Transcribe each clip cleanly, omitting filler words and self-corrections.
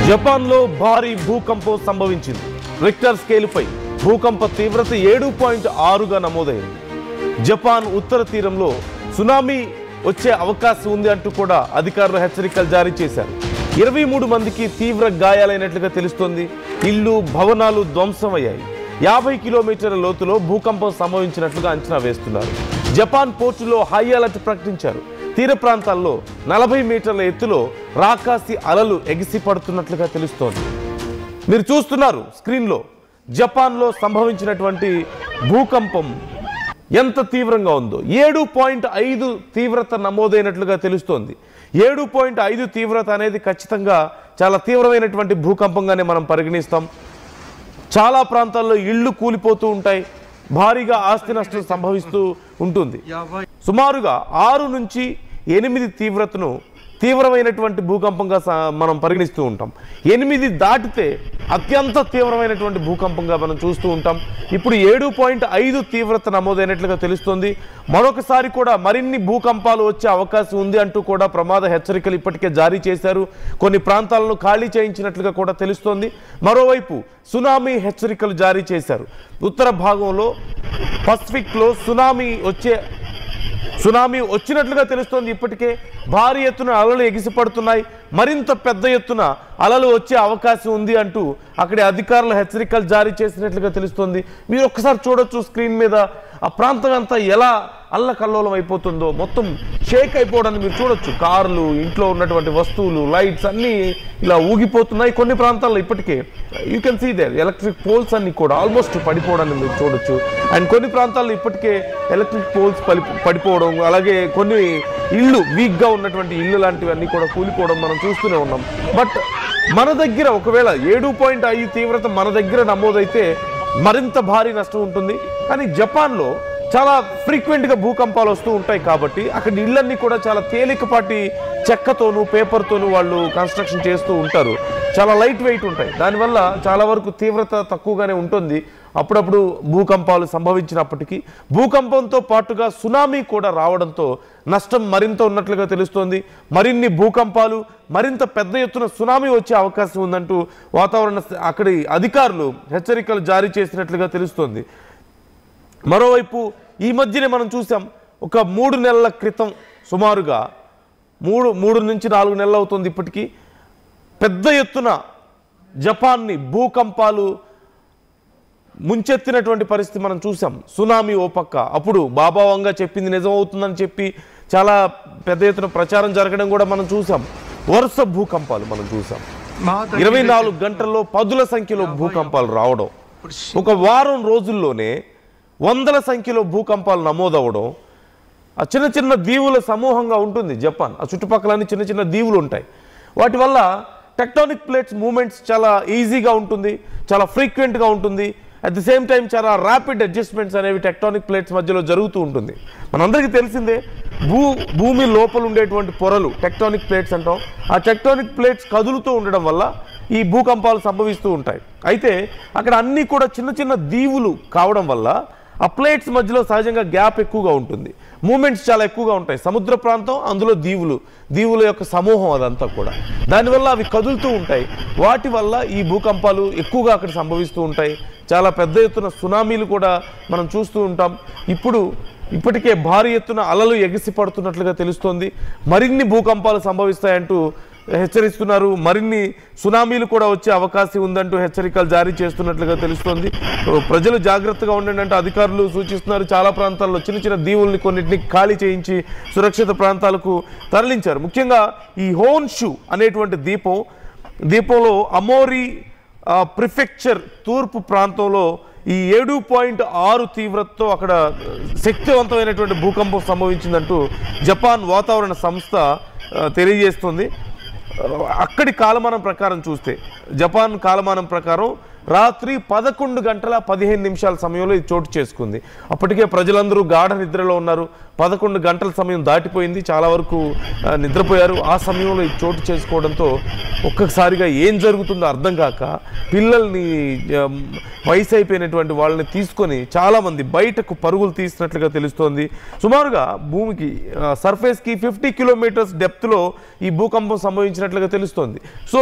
జపాన్లో భారీ భూకంపం సంభవించింది. రిక్టర్ స్కేలుపై భూకంప తీవ్రత 7.6గా నమోదైంది. జపాన్ ఉత్తర తీరంలో సునామీ వచ్చే అవకాశం ఉంది అంటూ కూడా అధికారులు హెచ్చరికలు జారీ చేశారు. 23 మందికి తీవ్ర గాయాలైనట్లుగా తెలుస్తోంది. ఇళ్లు, భవనాలు ధ్వంసమయ్యాయి. 50 కిలోమీటర్ల లోతులో భూకంపం సంభవించినట్లుగా అంచనా వేస్తున్నారు. జపాన్ పోర్టులో హై అలర్ట్ ప్రకటించారు. తీర ప్రాంతాల్లో 40 మీటర్ల ఎత్తులో రాకాసి అలలు ఎగిసి పడుతున్నట్లుగా తెలుస్తోంది. మీరు చూస్తున్నారు స్క్రీన్లో జపాన్లో సంభవించినటువంటి భూకంపం ఎంత తీవ్రంగా ఉందో. 7.5 తీవ్రత నమోదైనట్లుగా తెలుస్తోంది. 7.5 తీవ్రత అనేది ఖచ్చితంగా చాలా తీవ్రమైనటువంటి భూకంపంగానే మనం పరిగణిస్తాం. చాలా ప్రాంతాల్లో ఇళ్లు కూలిపోతూ ఉంటాయి. భారీగా ఆస్తి నష్టం సంభవిస్తూ ఉంటుంది. సుమారుగా 6 నుంచి 8 తీవ్రమైనటువంటి భూకంపంగా మనం పరిగణిస్తూ ఉంటాం. 8 దాటితే అత్యంత తీవ్రమైనటువంటి భూకంపంగా మనం చూస్తూ ఉంటాం. ఇప్పుడు 7.5 తీవ్రత నమోదైనట్లుగా తెలుస్తోంది. మరొకసారి కూడా మరిన్ని భూకంపాలు వచ్చే అవకాశం ఉంది అంటూ కూడా ప్రమాద హెచ్చరికలు ఇప్పటికే జారీ చేశారు. కొన్ని ప్రాంతాలను ఖాళీ చేయించినట్లుగా కూడా తెలుస్తోంది. మరోవైపు సునామీ హెచ్చరికలు జారీ చేశారు. ఉత్తర భాగంలో పసిఫిక్లో సునామీ వచ్చినట్లుగా తెలుస్తోంది. ఇప్పటికే భారీ ఎత్తున అలలు ఎగిసిపడుతున్నాయి. మరింత పెద్ద ఎత్తున అలలు వచ్చే అవకాశం ఉంది అంటూ అక్కడి అధికారులు హెచ్చరికలు జారీ చేసినట్లుగా తెలుస్తోంది. మీరు ఒక్కసారి చూడొచ్చు స్క్రీన్ మీద ఆ ప్రాంతం అంతా ఎలా అల్లకల్లోలం అయిపోతుందో, మొత్తం షేక్ అయిపోవడాన్ని మీరు చూడొచ్చు. కార్లు, ఇంట్లో ఉన్నటువంటి వస్తువులు, లైట్స్ అన్నీ ఇలా ఊగిపోతున్నాయి. కొన్ని ప్రాంతాల్లో ఇప్పటికే you can see there electric poles అన్ని కూడా ఆల్మోస్ట్ పడిపోవడాన్ని మీరు చూడొచ్చు. అండ్ కొన్ని ప్రాంతాల్లో ఇప్పటికే ఎలక్ట్రిక్ పోల్స్ పడిపోవడం, అలాగే కొన్ని ఇళ్ళు వీక్గా ఉన్నటువంటి ఇళ్ళు లాంటివన్నీ కూడా కూలిపోవడం మనం చూస్తూనే ఉన్నాం. బట్ మన దగ్గర ఒకవేళ 7.5 తీవ్రత మన దగ్గర నమోదైతే మరింత భారీ నష్టం ఉంటుంది. కానీ జపాన్లో చాలా ఫ్రీక్వెంట్గా భూకంపాలు వస్తూ ఉంటాయి కాబట్టి అక్కడ ఇళ్ళన్నీ కూడా చాలా తేలికపాటి చెక్కతోనూ పేపర్తోనూ వాళ్ళు కన్స్ట్రక్షన్ చేస్తూ ఉంటారు. చాలా లైట్ వెయిట్ ఉంటాయి. దానివల్ల చాలా వరకు తీవ్రత తక్కువగానే ఉంటుంది. అప్పుడప్పుడు భూకంపాలు సంభవించినప్పటికీ భూకంపంతో పాటుగా సునామీ కూడా రావడంతో నష్టం మరింత ఉన్నట్లుగా తెలుస్తోంది. మరిన్ని భూకంపాలు, మరింత పెద్ద ఎత్తున సునామీ వచ్చే అవకాశం ఉందంటూ వాతావరణ అక్కడి అధికారులు హెచ్చరికలు జారీ చేసినట్లుగా తెలుస్తోంది. మరోవైపు ఈ మధ్యనే మనం చూసాం, ఒక 3 నెలల క్రితం సుమారుగా 3 నుంచి 4 నెలలు అవుతుంది ఇప్పటికీ, పెద్ద ఎత్తున జపాన్ని భూకంపాలు ముంచెత్తినటువంటి పరిస్థితి మనం చూసాం. సునామీ ఓ పక్క, అప్పుడు బాబా వంగా చెప్పింది నిజం అవుతుందని చెప్పి చాలా పెద్ద ఎత్తున ప్రచారం జరగడం కూడా మనం చూసాం. వరుస భూకంపాలు మనం చూసాం. 24 గంటల్లో 10ల సంఖ్యలో భూకంపాలు రావడం, ఒక వారం రోజుల్లోనే 100ల సంఖ్యలో భూకంపాలు నమోదవడం. ఆ చిన్న చిన్న దీవుల సమూహంగా ఉంటుంది జపాన్. ఆ చుట్టుపక్కలన్నీ చిన్న చిన్న దీవులు ఉంటాయి. వాటి వల్ల టెక్టానిక్ ప్లేట్స్ మూమెంట్స్ చాలా ఈజీగా ఉంటుంది, చాలా ఫ్రీక్వెంట్గా ఉంటుంది. అట్ ది సేమ్ టైం చాలా ర్యాపిడ్ అడ్జస్ట్మెంట్స్ అనేవి టెక్టానిక్ ప్లేట్స్ మధ్యలో జరుగుతూ ఉంటుంది. మనందరికీ తెలిసిందే, భూమి లోపల ఉండేటువంటి పొరలు టెక్టానిక్ ప్లేట్స్ అంటాం. ఆ టెక్టానిక్ ప్లేట్స్ కదులుతూ ఉండడం వల్ల ఈ భూకంపాలు సంభవిస్తూ ఉంటాయి. అయితే అక్కడ అన్నీ కూడా చిన్న చిన్న దీవులు కావడం వల్ల ఆ ప్లేట్స్ మధ్యలో సహజంగా గ్యాప్ ఎక్కువగా ఉంటుంది. మూమెంట్స్ చాలా ఎక్కువగా ఉంటాయి. సముద్ర ప్రాంతం, అందులో దీవుల యొక్క సమూహం అదంతా కూడా. దానివల్ల అవి కదులుతూ ఉంటాయి. వాటి వల్ల ఈ భూకంపాలు ఎక్కువగా అక్కడ సంభవిస్తూ ఉంటాయి. చాలా పెద్ద ఎత్తున సునామీలు కూడా మనం చూస్తూ ఉంటాం. ఇప్పటికే భారీ ఎత్తున అలలు ఎగిసి పడుతున్నట్లుగా తెలుస్తోంది. మరిన్ని భూకంపాలు సంభవిస్తాయంటూ హెచ్చరిస్తున్నారు. మరిన్ని సునామీలు కూడా వచ్చే అవకాశం ఉందంటూ హెచ్చరికలు జారీ చేస్తున్నట్లుగా తెలుస్తోంది. ప్రజలు జాగ్రత్తగా ఉండండి అంటూ అధికారులు సూచిస్తున్నారు. చాలా ప్రాంతాల్లో చిన్న చిన్న దీవుల్ని కొన్నింటిని ఖాళీ చేయించి సురక్షిత ప్రాంతాలకు తరలించారు. ముఖ్యంగా ఈ హోన్షు అనేటువంటి దీపంలో అమోరి ప్రిఫెక్చర్ తూర్పు ప్రాంతంలో ఈ 7.6 తీవ్రతతో అక్కడ శక్తివంతమైనటువంటి భూకంపం సంభవించిందంటూ జపాన్ వాతావరణ సంస్థ తెలియజేస్తుంది. అక్కడి కాలమానం ప్రకారం చూస్తే, జపాన్ కాలమానం ప్రకారం రాత్రి 11 గంటల 15 నిమిషాల సమయంలో ఇది చోటు చేసుకుంది. అప్పటికే ప్రజలందరూ గాఢ నిద్రలో ఉన్నారు. 11 గంటల సమయం దాటిపోయింది. చాలా వరకు నిద్రపోయారు. ఆ సమయంలో ఇది చోటు చేసుకోవడంతో ఒక్కసారిగా ఏం జరుగుతుందో అర్థం కాక పిల్లల్ని, వయసు అయిపోయినటువంటి వాళ్ళని తీసుకొని చాలామంది బయటకు పరుగులు తీసినట్లుగా తెలుస్తోంది. సుమారుగా భూమికి సర్ఫేస్కి 50 కిలోమీటర్స్ డెప్త్లో ఈ భూకంపం సంభవించినట్లుగా తెలుస్తోంది. సో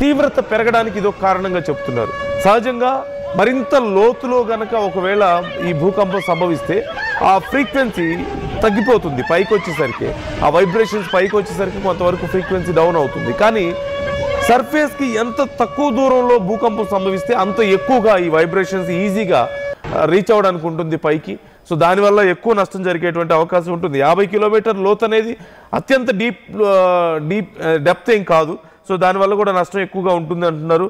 తీవ్రత పెరగడానికి ఇదొక కారణంగా చెప్తున్నారు. సహజంగా మరింత లోతులో గనక ఒకవేళ ఈ భూకంపం సంభవిస్తే ఆ ఫ్రీక్వెన్సీ తగ్గిపోతుంది. పైకి వచ్చేసరికి ఆ వైబ్రేషన్స్ పైకి వచ్చేసరికి కొంతవరకు ఫ్రీక్వెన్సీ డౌన్ అవుతుంది. కానీ సర్ఫేస్కి ఎంత తక్కువ దూరంలో భూకంపం సంభవిస్తే అంత ఎక్కువగా ఈ వైబ్రేషన్స్ ఈజీగా రీచ్ అవ్వడానికి ఉంటుంది పైకి. సో దానివల్ల ఎక్కువ నష్టం జరిగేటువంటి అవకాశం ఉంటుంది. 50 కిలోమీటర్ లోతు అనేది అత్యంత డీప్ డెప్త్ ఏం కాదు. సో దానివల్ల కూడా నష్టం ఎక్కువగా ఉంటుంది అంటున్నారు.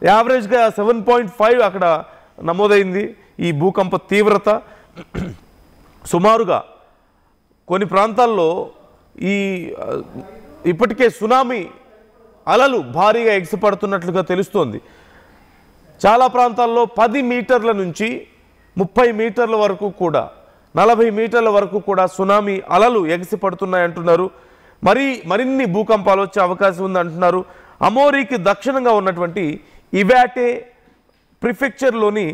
యావరేజ్గా 7.5 అక్కడ నమోదైంది ఈ భూకంప తీవ్రత. సుమారుగా కొన్ని ప్రాంతాల్లో ఇప్పటికే సునామీ అలలు భారీగా ఎగిసిపడుతున్నట్లుగా తెలుస్తోంది. చాలా ప్రాంతాల్లో 10 మీటర్ల నుంచి 30 మీటర్ల వరకు కూడా 40 మీటర్ల వరకు కూడా సునామీ అలలు ఎగిసిపడుతున్నాయి అంటున్నారు. మరిన్ని భూకంపాలు వచ్చే అవకాశం ఉంది అంటున్నారు. అమోరీకి దక్షిణంగా ఉన్నటువంటి ఇవాటే ప్రిఫెక్చర్లోని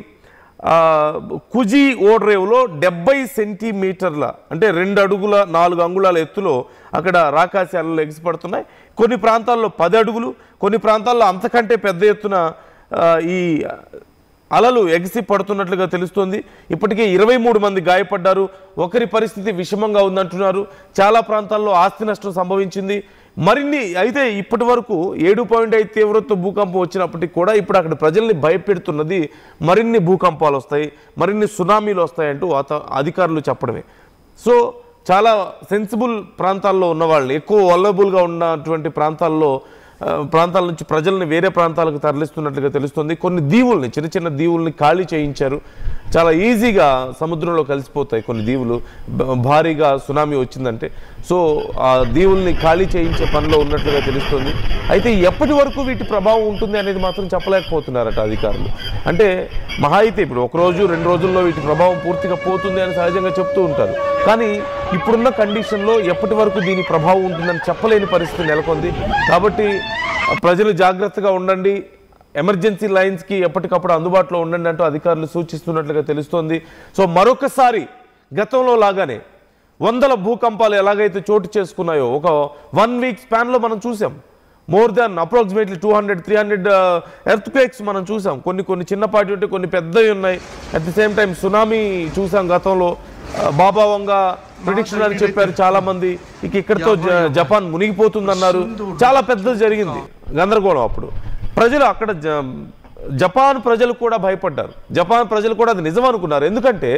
కుజీ ఓడ్రేవ్లో 70 సెంటీమీటర్ల అంటే 2 అడుగుల 4 అంగుళాల ఎత్తులో అక్కడ రాకాసి అలలు ఎగిసిపడుతున్నాయి. కొన్ని ప్రాంతాల్లో 10 అడుగులు, కొన్ని ప్రాంతాల్లో అంతకంటే పెద్ద ఎత్తున ఈ అలలు ఎగిసి పడుతున్నట్లుగా తెలుస్తోంది. ఇప్పటికే 23 మంది గాయపడ్డారు. ఒకరి పరిస్థితి విషమంగా ఉందంటున్నారు. చాలా ప్రాంతాల్లో ఆస్తి నష్టం సంభవించింది. మరిన్ని అయితే ఇప్పటి వరకు 7.5 తీవ్రత భూకంపం వచ్చినప్పటికీ కూడా ఇప్పుడు అక్కడ ప్రజల్ని భయపెడుతున్నది మరిన్ని భూకంపాలు వస్తాయి, మరిన్ని సునామీలు వస్తాయంటూ అధికారులు చెప్పడమే. సో చాలా సెన్సిబుల్ ప్రాంతాల్లో ఉన్న వాళ్ళని, ఎక్కువ వల్నరబుల్గా ఉన్నటువంటి ప్రాంతాల నుంచి ప్రజల్ని వేరే ప్రాంతాలకు తరలిస్తున్నట్లుగా తెలుస్తుంది. కొన్ని దీవుల్ని, చిన్న చిన్న దీవుల్ని ఖాళీ చేయించారు. చాలా ఈజీగా సముద్రంలో కలిసిపోతాయి కొన్ని దీవులు భారీగా సునామీ వచ్చిందంటే. సో ఆ దీవుల్ని ఖాళీ చేయించే పనిలో ఉన్నట్లుగా తెలుస్తుంది. అయితే ఎప్పటి వరకు వీటి ప్రభావం ఉంటుంది అనేది మాత్రం చెప్పలేకపోతున్నారట అధికారులు. అంటే మహా అయితే ఇప్పుడు 1 రోజు 2 రోజుల్లో వీటి ప్రభావం పూర్తిగా పోతుంది అని సహజంగా చెప్తూ ఉంటారు. కానీ ఇప్పుడున్న కండిషన్లో ఎప్పటి వరకు దీని ప్రభావం ఉంటుందని చెప్పలేని పరిస్థితి నెలకొంది. కాబట్టి ప్రజలు జాగ్రత్తగా ఉండండి, ఎమర్జెన్సీ లైన్స్కి ఎప్పటికప్పుడు అందుబాటులో ఉండండి అంటూ అధికారులు సూచిస్తున్నట్లుగా తెలుస్తోంది. సో మరొకసారి గతంలో లాగానే 100 భూకంపాలు ఎలాగైతే చోటు చేసుకున్నాయో ఒక 1 వీక్ స్పాన్లో మనం చూసాం. మోర్ దాన్ అప్రాక్సిమేట్లీ 200-300 ఎర్త్క్వేక్స్ మనం చూసాం. కొన్ని చిన్నపాటి ఉంటే కొన్ని పెద్దవి ఉన్నాయి. At the same time tsunami చూసాం గతంలో. బాబా వంగ ప్రిడిక్షన్ అని చెప్పారు చాలా మంది. ఇక్కడితో జపాన్ మునిగిపోతుందన్నారు. చాలా పెద్దది జరిగింది గందరగోళం. అప్పుడు ప్రజలు అక్కడ జపాన్ ప్రజలు కూడా భయపడ్డారు. జపాన్ ప్రజలు కూడా అది నిజం అనుకున్నారు. ఎందుకంటే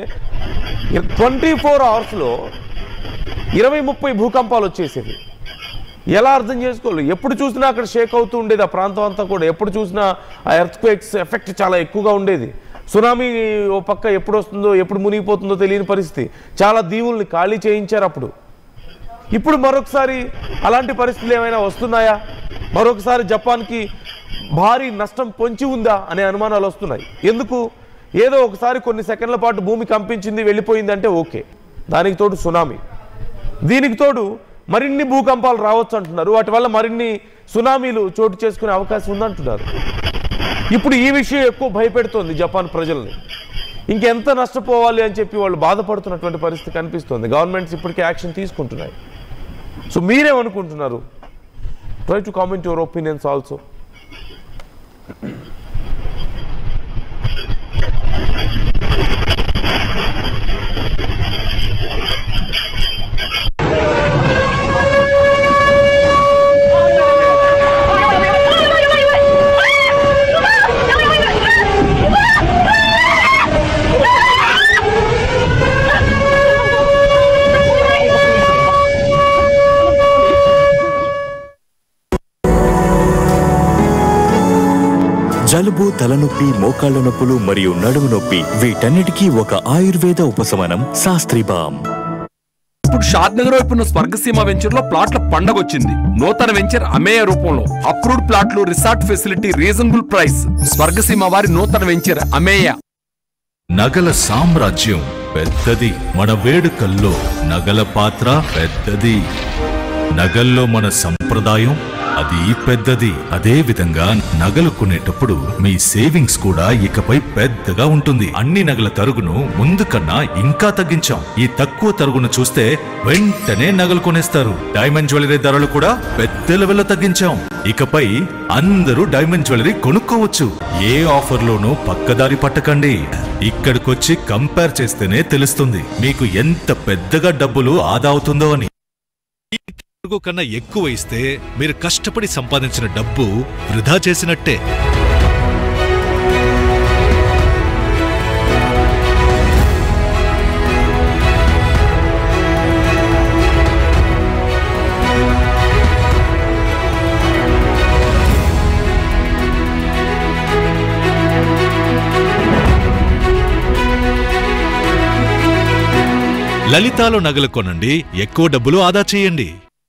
24 అవర్స్లో 20-30 భూకంపాలు వచ్చేసేవి. ఎలా అర్థం చేసుకోవాలి? ఎప్పుడు చూసినా అక్కడ షేక్ అవుతూ ఉండేది ఆ ప్రాంతం అంతా కూడా. ఎప్పుడు చూసినా ఆ ఎర్త్క్వేక్స్ ఎఫెక్ట్ చాలా ఎక్కువగా ఉండేది. సునామీ ఓ పక్క ఎప్పుడు వస్తుందో ఎప్పుడు మునిగిపోతుందో తెలియని పరిస్థితి. చాలా దీవుల్ని ఖాళీ చేయించారు అప్పుడు. ఇప్పుడు మరొకసారి అలాంటి పరిస్థితులు ఏమైనా వస్తున్నాయా? మరొకసారి జపాన్కి భారీ నష్టం పొంచి ఉందా అనే అనుమానాలు వస్తున్నాయి. ఎందుకు? ఏదో ఒకసారి కొన్ని సెకండ్ల పాటు భూమి కంపించింది వెళ్ళిపోయింది అంటే ఓకే, దానికి తోడు సునామీ, దీనికి తోడు మరిన్ని భూకంపాలు రావచ్చు అంటున్నారు. వాటి వల్ల మరిన్ని సునామీలు చోటు చేసుకునే అవకాశం ఉందంటున్నారు. ఇప్పుడు ఈ విషయం ఎక్కువ భయపెడుతోంది జపాన్ ప్రజల్ని. ఇంకెంత నష్టపోవాలి అని చెప్పి వాళ్ళు బాధపడుతున్నటువంటి పరిస్థితి కనిపిస్తోంది. గవర్నమెంట్స్ ఇప్పటికే యాక్షన్ తీసుకుంటున్నాయి. సో మీరేమనుకుంటున్నారు? Try to comment your opinions also. జలుబు, తలనొప్పి, మోకాళ్ల నొప్పులు మరియు నడుము నొప్పి వీటన్నిటికీ ఒక ఆయుర్వేద ఉపశమనం శాస్త్రీబామ్. ఇప్పుడు షాద్ నగర్ వైపున్న స్వర్గసీమ వెంచర్ లో ప్లాట్ల పండగ వచ్చింది. నూతన వెంచర్ అమేయ రూపంలో అప్రూవ్డ్ ప్లాట్లు, resort facility, reasonable price. Swargaseema వారి నూతన వెంచర్ అమేయ. నగల సామ్రాజ్యం పెద్దది, మన వేడుకల్లో నగల పాత్ర పెద్దది. నగల్లో మన సంప్రదాయం అది పెద్దది. అదే విధంగా నగలు కొనేటప్పుడు మీ సేవింగ్స్ కూడా ఇకపై పెద్దగా ఉంటుంది. అన్ని నగల తరుగును ముందు కన్నా ఇంకా తగ్గించాం. ఈ తక్కువ తరుగును చూస్తే వెంటనే నగలు కొనేస్తారు. డైమండ్ జ్యువెలరీ ధరలు కూడా పెద్ద లెవెల్లో తగ్గించాం. ఇకపై అందరూ డైమండ్ జ్యువెలరీ కొనుక్కోవచ్చు. ఏ ఆఫర్లోనూ పక్కదారి పట్టకండి. ఇక్కడికొచ్చి కంపేర్ చేస్తేనే తెలుస్తుంది మీకు ఎంత పెద్దగా డబ్బులు ఆదా అవుతుందో అని. కన్నా ఎక్కువ ఇస్తే మీరు కష్టపడి సంపాదించిన డబ్బు వృధా చేసినట్టే. లలితాలో నగలు కొనండి, ఎక్కువ డబ్బులు ఆదా చేయండి.